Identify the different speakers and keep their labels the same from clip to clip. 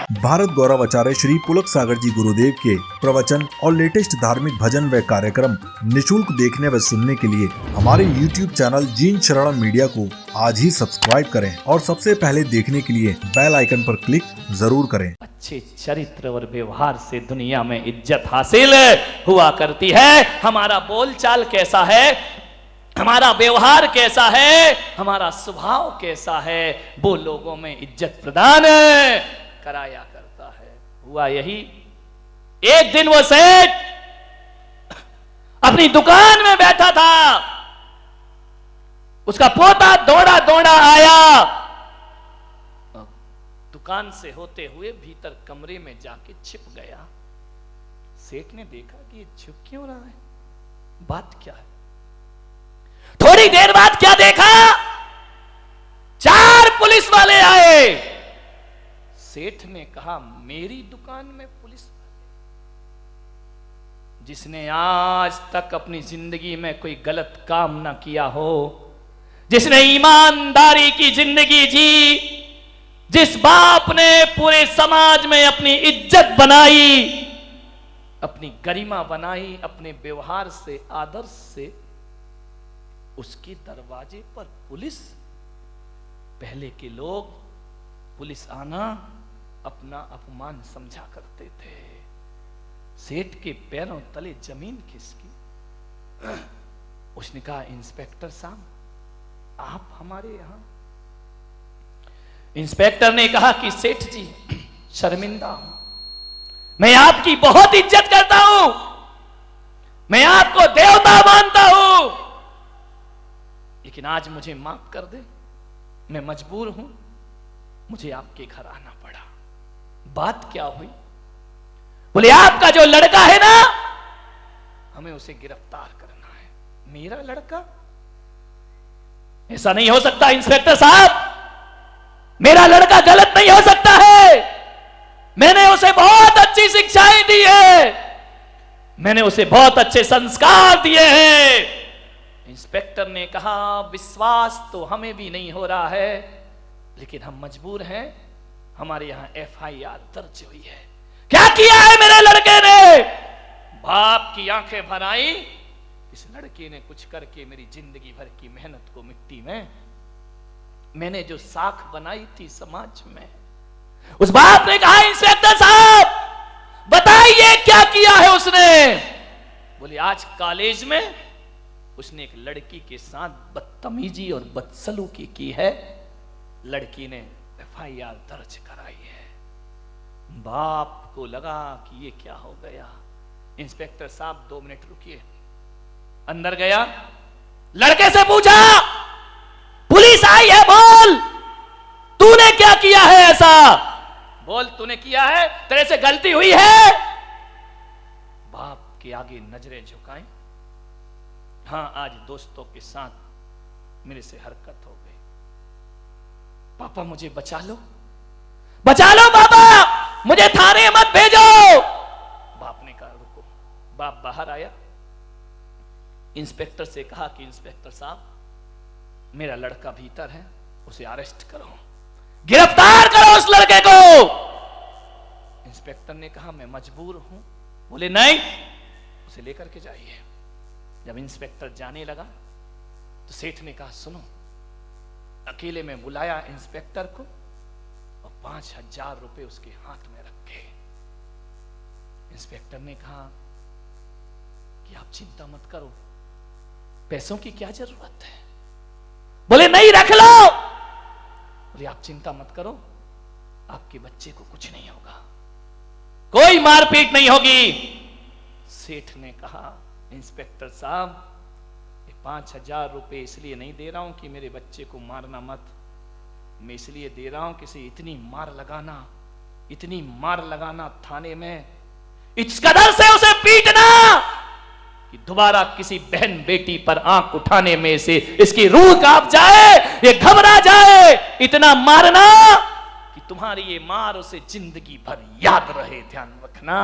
Speaker 1: भारत गौरव आचार्य श्री पुलक सागर जी गुरुदेव के प्रवचन और लेटेस्ट धार्मिक भजन व कार्यक्रम निशुल्क देखने व सुनने के लिए हमारे YouTube चैनल जीन शरणम मीडिया को आज ही सब्सक्राइब करें और सबसे पहले देखने के लिए बेल आइकन पर क्लिक जरूर करें।
Speaker 2: अच्छे चरित्र और व्यवहार से दुनिया में इज्जत हासिल हुआ करती है। हमारा बोलचाल कैसा है, हमारा व्यवहार कैसा है, हमारा स्वभाव कैसा है, वो लोगों में इज्जत प्रदान कराया करता है। हुआ यही, एक दिन वो सेठ अपनी दुकान में बैठा था, उसका पोता दौड़ा दौड़ा आया, दुकान से होते हुए भीतर कमरे में जाके छिप गया। सेठ ने देखा कि ये छिप क्यों रहा है, बात क्या है। थोड़ी देर बाद क्या देखा, 4 पुलिस वाले आए। सेठ ने कहा, मेरी दुकान में पुलिस वाले, जिसने आज तक अपनी जिंदगी में कोई गलत काम ना किया हो, जिसने ईमानदारी की जिंदगी जी, जिस बाप ने पूरे समाज में अपनी इज्जत बनाई, अपनी गरिमा बनाई, अपने व्यवहार से, आदर्श से, उसके दरवाजे पर पुलिस। पहले के लोग पुलिस आना अपना अपमान समझा करते थे। सेठ के पैरों तले जमीन खिसकी। उसने कहा, इंस्पेक्टर साहब आप हमारे यहां। इंस्पेक्टर ने कहा कि सेठ जी शर्मिंदा हूं, मैं आपकी बहुत इज्जत करता हूं, मैं आपको देवता मानता हूं, लेकिन आज मुझे माफ कर दे, मैं मजबूर हूं, मुझे आपके घर आना पड़ा। बात क्या हुई? बोले, आपका जो लड़का है ना, हमें उसे गिरफ्तार करना है। मेरा लड़का? ऐसा नहीं हो सकता इंस्पेक्टर साहब, मेरा लड़का गलत नहीं हो सकता है, मैंने उसे बहुत अच्छी शिक्षाएं दी है, मैंने उसे बहुत अच्छे संस्कार दिए हैं। इंस्पेक्टर ने कहा, विश्वास तो हमें भी नहीं हो रहा है, लेकिन हम मजबूर हैं, हमारे यहां FIR दर्ज हुई है। क्या किया है मेरे लड़के ने? बाप की आंखें भर आई, इस लड़के ने कुछ करके मेरी जिंदगी भर की मेहनत को मिट्टी में, मैंने जो साख बनाई थी समाज में। उस बाप ने कहा, इंस्पेक्टर साहब बताइए क्या किया है उसने। बोले, आज कॉलेज में उसने एक लड़की के साथ बदतमीजी और बदसलूकी की है, लड़की ने FIR दर्ज कराई है। बाप को लगा कि ये क्या हो गया। इंस्पेक्टर साहब 2 मिनट रुकिए। अंदर गया, लड़के से पूछा, पुलिस आई है, बोल तूने क्या किया है ऐसा, बोल तूने किया है, तेरे से गलती हुई है। बाप के आगे नजरें झुकाएं, हाँ आज दोस्तों के साथ मेरे से हरकत हो गई, पापा मुझे बचा लो, बचा लो पापा, मुझे थाने मत भेजो। बाप ने कहा रुको। बाप बाहर आया, इंस्पेक्टर से कहा कि इंस्पेक्टर साहब मेरा लड़का भीतर है, उसे अरेस्ट करो, गिरफ्तार करो उस लड़के को। इंस्पेक्टर ने कहा, मैं मजबूर हूं। बोले, नहीं, उसे लेकर के जाइए। जब इंस्पेक्टर जाने लगा तो सेठ ने कहा, सुनो, अकेले में बुलाया इंस्पेक्टर को और 5000 रुपए उसके हाथ में रखे। इंस्पेक्टर ने कहा कि आप चिंता मत करो, पैसों की क्या जरूरत है। बोले, नहीं रख लो। बोले, आप चिंता मत करो, आपके बच्चे को कुछ नहीं होगा, कोई मारपीट नहीं होगी। सेठ ने कहा, इंस्पेक्टर साहब ये 5000 रुपए इसलिए नहीं दे रहा हूं कि मेरे बच्चे को मारना मत, मैं इसलिए दे रहा हूं कि इतनी मार लगाना थाने में, इस कदर से उसे पीटना कि दोबारा किसी बहन बेटी पर आंख उठाने में से इसकी रूह कांप जाए, ये घबरा जाए, इतना मारना कि तुम्हारी ये मार उसे जिंदगी भर याद रहे। ध्यान रखना,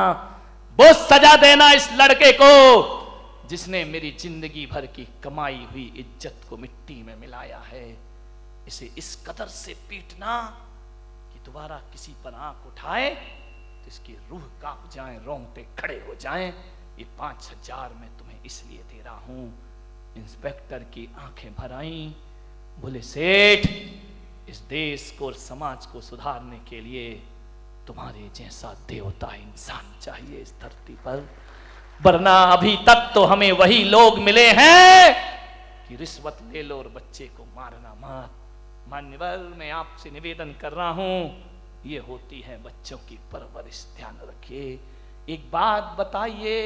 Speaker 2: वो सजा देना इस लड़के को जिसने मेरी जिंदगी भर की कमाई हुई इज्जत को मिट्टी में मिलाया है। इसे इस कदर से पीटना कि दोबारा किसी पर आंख उठाए तो इसकी रूह कांप जाए, रोंगटे खड़े हो जाएं। ये 5,000 मैं तुम्हें इसलिए दे रहा हूं। इंस्पेक्टर की आंखें भर आईं, बोले सेठ, इस देश को और समाज को सुधारने के लिए तुम्हारे जैसा देवता इंसान चाहिए इस धरती पर, वरना अभी तक तो हमें वही लोग मिले हैं कि रिश्वत ले लो और बच्चे को मारना मत। मान्यवर, मैं आपसे निवेदन कर रहा हूं, ये होती है बच्चों की परवरिश, ध्यान रखिए। एक बात बताइए,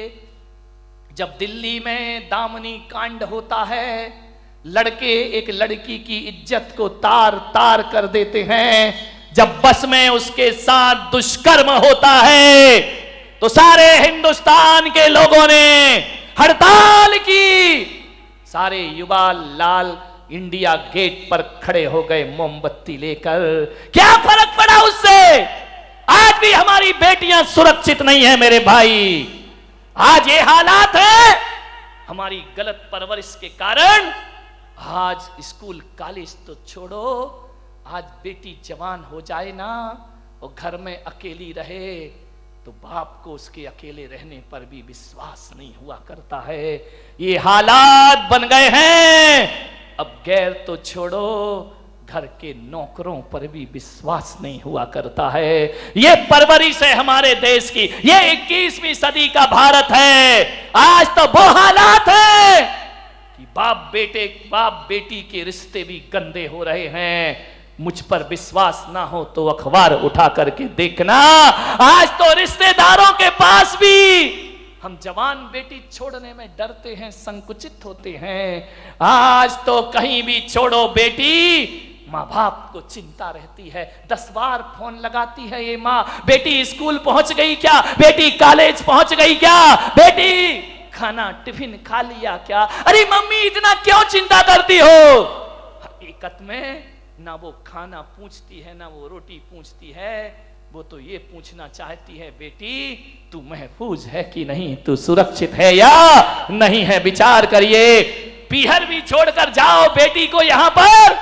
Speaker 2: जब दिल्ली में दामनी कांड होता है, लड़के एक लड़की की इज्जत को तार तार कर देते हैं, जब बस में उसके साथ दुष्कर्म होता है तो सारे हिंदुस्तान के लोगों ने हड़ताल की, सारे युवा लाल इंडिया गेट पर खड़े हो गए मोमबत्ती लेकर। क्या फर्क पड़ा उससे? आज भी हमारी बेटियां सुरक्षित नहीं है मेरे भाई। आज ये हालात है हमारी गलत परवरिश के कारण। आज स्कूल कॉलेज तो छोड़ो, आज बेटी जवान हो जाए ना और घर में अकेली रहे तो बाप को उसके अकेले रहने पर भी विश्वास नहीं हुआ करता है। ये हालात बन गए हैं। अब गैर तो छोड़ो, घर के नौकरों पर भी विश्वास नहीं हुआ करता है। ये परवरिश है हमारे देश की। ये 21वीं सदी का भारत है। आज तो वो हालात है कि बाप बेटी के रिश्ते भी गंदे हो रहे हैं। मुझ पर विश्वास ना हो तो अखबार उठा करके देखना, आज तो रिश्तेदारों के पास भी हम जवान बेटी छोड़ने में डरते हैं, संकुचित होते हैं। आज तो कहीं भी छोड़ो बेटी, माँ बाप को चिंता रहती है, 10 बार फोन लगाती है ये माँ, बेटी स्कूल पहुंच गई क्या, बेटी कॉलेज पहुंच गई क्या, बेटी खाना टिफिन खा लिया क्या। अरे मम्मी इतना क्यों चिंता करती हो? हकीकत में ना वो खाना पूछती है ना वो रोटी पूछती है, वो तो ये पूछना चाहती है बेटी तू महफूज है कि नहीं, तू सुरक्षित है या नहीं है, विचार करिए। पीहर भी छोड़कर जाओ बेटी को यहां पर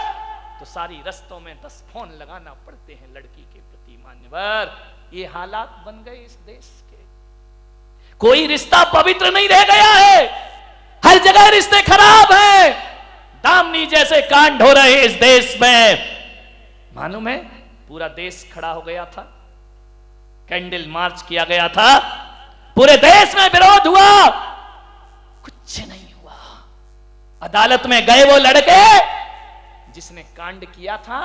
Speaker 2: तो सारी रस्तों में 10 फोन लगाना पड़ते हैं लड़की के प्रति। मान्यवर, ये हालात बन गए इस देश के। कोई रिश्ता पवित्र नहीं रह गया है, हर जगह रिश्ते खराब हैं। दामनी जैसे कांड हो रहे इस देश में, मालूम है पूरा देश खड़ा हो गया था, कैंडल मार्च किया गया था, पूरे देश में विरोध हुआ, कुछ नहीं हुआ। अदालत में गए वो लड़के जिसने कांड किया था,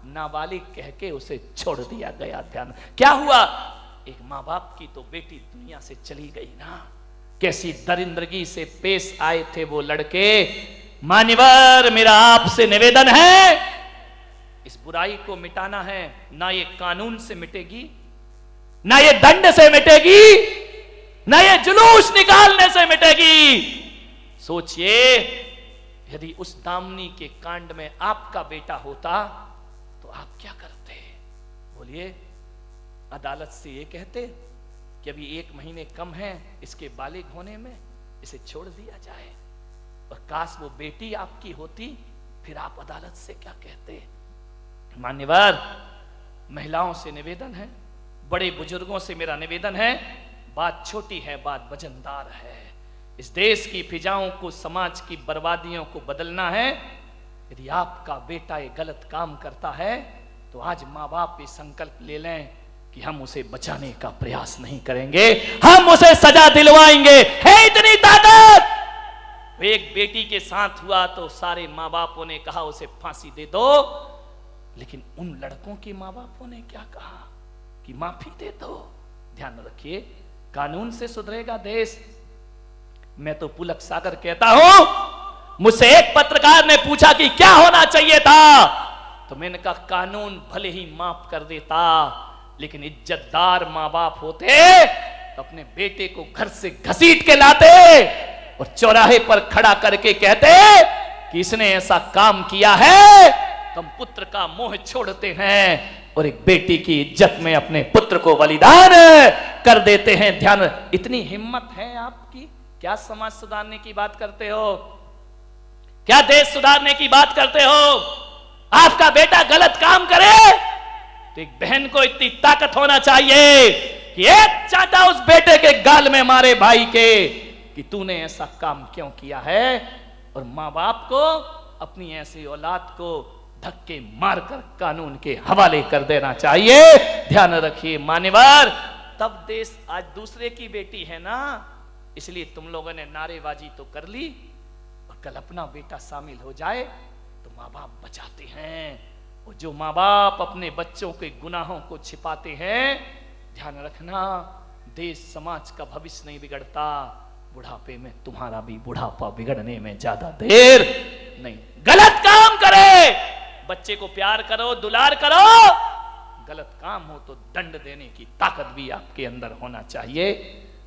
Speaker 2: नाबालिग कह के उसे छोड़ दिया गया। ध्यान, क्या हुआ? एक माँ बाप की तो बेटी दुनिया से चली गई ना। कैसी दरिंदगी से पेश आए थे वो लड़के। मान्यवर, मेरा आपसे निवेदन है, इस बुराई को मिटाना है। ना ये कानून से मिटेगी, ना ये दंड से मिटेगी, ना ये जुलूस निकालने से मिटेगी। सोचिए, यदि उस दामनी के कांड में आपका बेटा होता तो आप क्या करते? बोलिए। अदालत से ये कहते कि अभी 1 महीने कम है इसके बालिग होने में, इसे छोड़ दिया जाए। और काश वो बेटी आपकी होती, फिर आप अदालत से क्या कहते? मान्यवर, महिलाओं से निवेदन है, बड़े बुजुर्गों से मेरा निवेदन है, बात छोटी है, बात वजनदार है। इस देश की फिजाओं को, समाज की बर्बादियों को बदलना है। यदि आपका बेटा ये गलत काम करता है तो आज माँ बाप ये संकल्प ले लें कि हम उसे बचाने का प्रयास नहीं करेंगे, हम उसे सजा दिलवाएंगे। है इतनी ताकत? एक बेटी के साथ हुआ तो सारे माँ बापों ने कहा उसे फांसी दे दो, लेकिन उन लड़कों के माँ बापों ने क्या कहा कि माफी दे दो। ध्यान रखिए, कानून से सुधरेगा देश। मैं तो पुलक सागर कहता हूं, मुझसे एक पत्रकार ने पूछा कि क्या होना चाहिए था, तो मैंने कहा कानून भले ही माफ कर देता, लेकिन इज्जतदार माँ बाप होते तो अपने बेटे को घर से घसीट के लाते और चौराहे पर खड़ा करके कहते कि इसने ऐसा काम किया है, तो हम पुत्र का मोह छोड़ते हैं और एक बेटी की इज्जत में अपने पुत्र को बलिदान कर देते हैं। ध्यान, इतनी हिम्मत है आपकी? क्या समाज सुधारने की बात करते हो? क्या देश सुधारने की बात करते हो? आपका बेटा गलत काम करे तो एक बहन को इतनी ताकत होना चाहिए कि एक चांटा उस बेटे के गाल में मारे भाई के कि तूने ऐसा काम क्यों किया है। और मां बाप को अपनी ऐसी औलाद को धक्के मारकर कानून के हवाले कर देना चाहिए। ध्यान रखिए मान्यवर, तब देश आज दूसरे की बेटी है ना, इसलिए तुम लोगों ने नारेबाजी तो कर ली, और कल अपना बेटा शामिल हो जाए तो माँ बाप बचाते हैं। और जो माँ बाप अपने बच्चों के गुनाहों को छिपाते हैं, ध्यान रखना, देश समाज का भविष्य नहीं बिगड़ता, बुढ़ापे में तुम्हारा भी बुढ़ापा बिगड़ने में ज्यादा देर नहीं। गलत काम करे, बच्चे को प्यार करो, दुलार करो, गलत काम हो तो दंड देने की ताकत भी आपके अंदर होना चाहिए।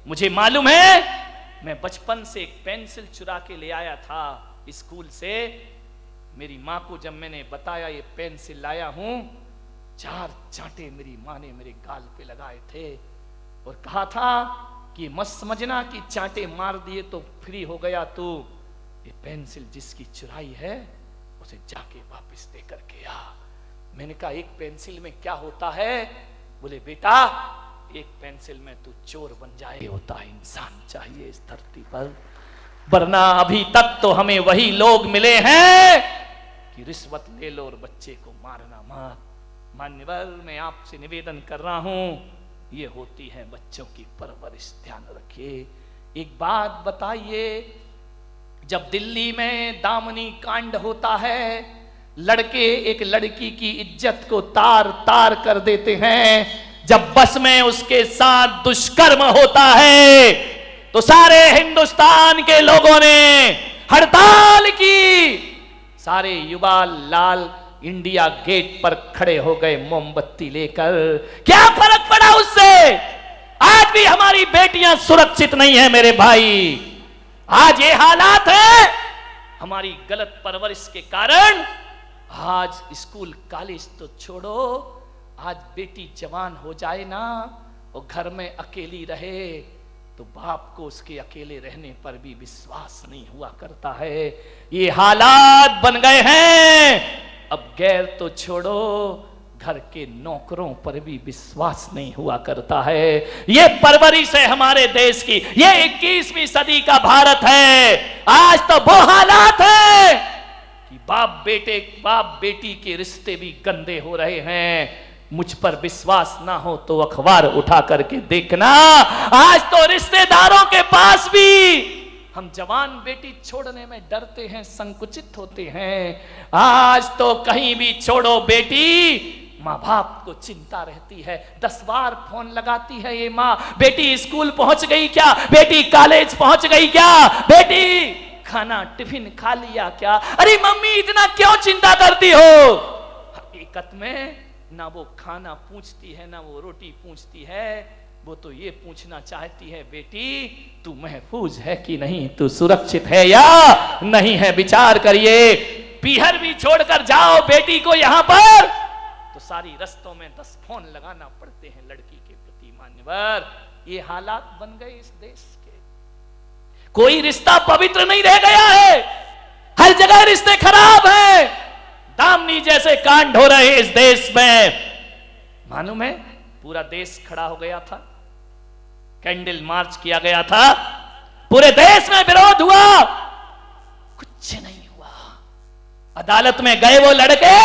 Speaker 2: मुझे मालूम है, मैं बचपन से एक पेंसिल चुरा के ले आया था स्कूल से। मेरी माँ को जब मैंने बताया ये पेंसिल लाया हूं, 4 चांटे मेरी माँ ने मेरे गाल पे लगाए थे और कहा था कि मत समझना कि चांटे मार दिए तो फ्री हो गया तू, ये पेंसिल जिसकी चुराई है उसे जाके वापस दे करके आ। मैंने कहा एक पेंसिल में क्या होता है? बोले बेटा एक पेंसिल में तू चोर बन जाए, होता है इंसान चाहिए इस धरती पर, वरना अभी तक तो हमें वही लोग मिले हैं कि रिश्वत ले लो और बच्चे को मारना मत। मान्यवर, मैं आपसे निवेदन कर रहा हूं, ये होती है बच्चों की परवरिश, ध्यान रखिए। एक बात बताइए, जब दिल्ली में दामनी कांड होता है, लड़के एक लड़की की इज्जत को तार तार कर देते हैं, जब बस में उसके साथ दुष्कर्म होता है तो सारे हिंदुस्तान के लोगों ने हड़ताल की, सारे युवा लाल इंडिया गेट पर खड़े हो गए मोमबत्ती लेकर। क्या फर्क पड़ा उससे? आज भी हमारी बेटियां सुरक्षित नहीं है मेरे भाई। आज ये हालात है हमारी गलत परवरिश के कारण। आज स्कूल कॉलेज तो छोड़ो, आज बेटी जवान हो जाए ना और घर में अकेली रहे तो बाप को उसके अकेले रहने पर भी विश्वास नहीं हुआ करता है। ये हालात बन गए हैं। अब गैर तो छोड़ो, घर के नौकरों पर भी विश्वास नहीं हुआ करता है। ये परवरिश है हमारे देश की, ये 21वीं सदी का भारत है। आज तो वो हालात है कि बाप बेटी के रिश्ते भी गंदे हो रहे हैं। मुझ पर विश्वास ना हो तो अखबार उठा करके देखना, आज तो रिश्तेदारों के पास भी हम जवान बेटी छोड़ने में डरते हैं, संकुचित होते हैं। आज तो कहीं भी छोड़ो बेटी, माँ बाप को चिंता रहती है, 10 बार फोन लगाती है ये माँ, बेटी स्कूल पहुंच गई क्या, बेटी कॉलेज पहुंच गई क्या, बेटी खाना टिफिन खा लिया क्या। अरे मम्मी इतना क्यों चिंता करती हो? हकीकत में ना वो खाना पूछती है ना वो रोटी पूछती है, वो तो ये पूछना चाहती है बेटी तू महफूज है कि नहीं, तू सुरक्षित है या नहीं है, विचार करिए। पीहर भी छोड़कर जाओ बेटी को यहां पर तो सारी रस्तों में 10 फोन लगाना पड़ते हैं लड़की के प्रति। मान्यवर, ये हालात बन गए इस देश के। कोई रिश्ता पवित्र नहीं रह गया है, हर जगह रिश्ते खराब हैं। दामनी जैसे कांड हो रहे इस देश में, मालूम है पूरा देश खड़ा हो गया था, कैंडल मार्च किया गया था, पूरे देश में विरोध हुआ, कुछ नहीं हुआ। अदालत में गए वो लड़के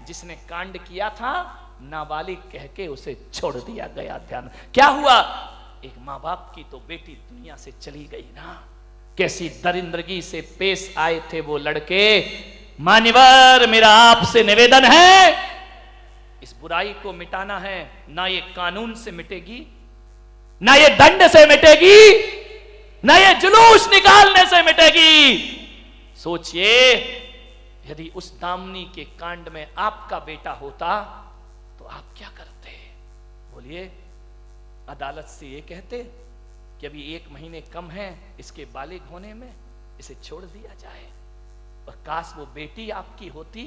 Speaker 2: जिसने कांड किया था, नाबालिग कह के उसे छोड़ दिया गया। ध्यान, क्या हुआ? एक माँ बाप की तो बेटी दुनिया से चली गई ना। कैसी दरिंदगी से पेश आए थे वो लड़के। मान्यवर, मेरा आपसे निवेदन है, इस बुराई को मिटाना है, ना ये कानून से मिटेगी, ना ये दंड से मिटेगी, ना ये जुलूस निकालने से मिटेगी। सोचिए, यदि उस दामनी के कांड में आपका बेटा होता तो आप क्या करते? बोलिए। अदालत से ये कहते कि अभी 1 महीने कम है इसके बालिग होने में, इसे छोड़ दिया जाए। और काश वो बेटी आपकी होती,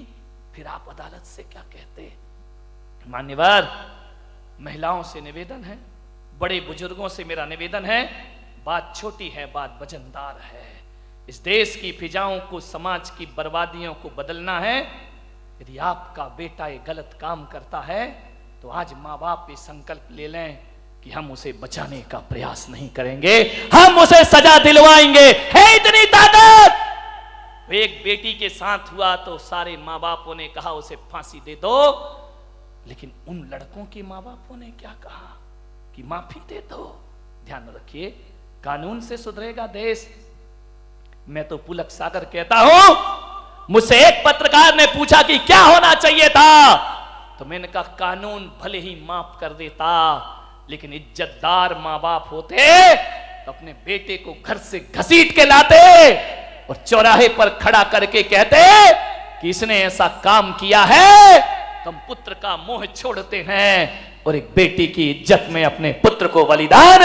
Speaker 2: फिर आप अदालत से क्या कहते? मान्यवर, महिलाओं से निवेदन है, बड़े बुजुर्गों से मेरा निवेदन है, बात छोटी है, बात वजनदार है। इस देश की फिजाओं को, समाज की बर्बादियों को बदलना है यदि आपका बेटा ये गलत काम करता है तो आज माँ बाप ये संकल्प ले लें कि हम उसे बचाने का प्रयास नहीं करेंगे, हम उसे सजा दिलवाएंगे। है इतनी ताकत। एक बेटी के साथ हुआ तो सारे माँ बापों ने कहा उसे फांसी दे दो, लेकिन उन लड़कों के माँ बापों ने क्या कहा कि माफी दे दो। ध्यान रखिए, कानून से सुधरेगा देश। मैं तो पुलक सागर कहता हूं, मुझसे एक पत्रकार ने पूछा कि क्या होना चाहिए था, तो मैंने कहा कानून भले ही माफ कर देता, लेकिन इज्जतदार माँ बाप होते तो अपने बेटे को घर से घसीट के लाते और चौराहे पर खड़ा करके कहते कि इसने ऐसा काम किया है, तुम पुत्र का मोह छोड़ते हैं और एक बेटी की इज्जत में अपने पुत्र को बलिदान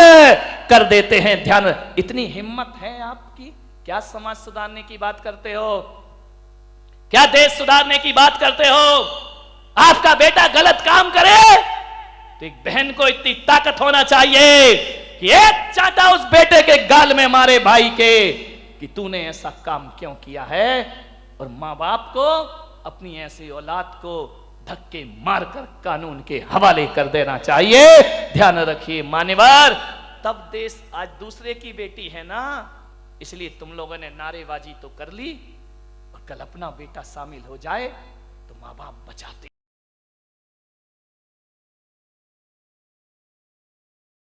Speaker 2: कर देते हैं। ध्यान, इतनी हिम्मत है आपकी? क्या समाज सुधारने की बात करते हो? क्या देश सुधारने की बात करते हो? आपका बेटा गलत काम करे तो एक बहन को इतनी ताकत होना चाहिए कि एक चांटा उस बेटे के गाल में मारे भाई के कि तूने ऐसा काम क्यों किया है, और मां बाप को अपनी ऐसी औलाद को धक्के मारकर कानून के हवाले कर देना चाहिए। ध्यान रखिए मान्यवर, तब देश आज दूसरे की बेटी है ना, इसलिए तुम लोगों ने नारेबाजी तो कर ली, और कल अपना बेटा शामिल हो जाए तो माँ बाप बचाते